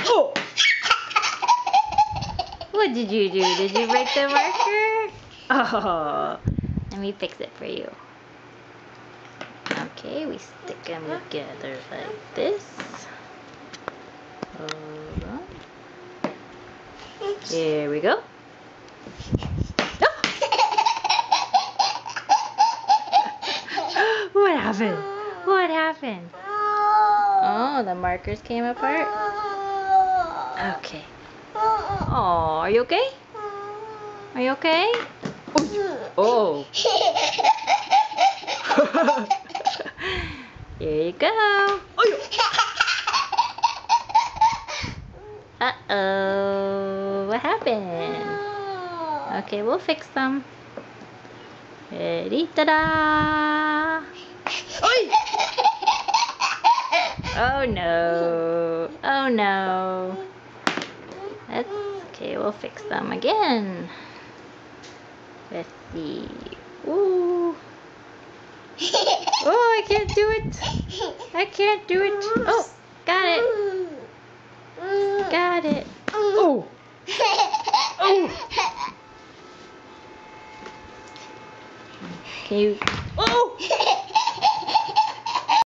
Oh! What did you do? Did you break the marker? Oh, let me fix it for you. Okay, we stick them together like this. Hold on. Here we go. Oh! What happened? What happened? Oh, the markers came apart? Okay. Oh, are you okay? Are you okay? Oh. Here you go. Uh-oh. What happened? Okay, we'll fix them. Ready? Ta-da! Oh no. Oh no. That's okay, we'll fix them again. Let's see. Ooh. Oh, I can't do it. I can't do it. Oh, got it. Got it. Oh. Oh. Can you? Oh.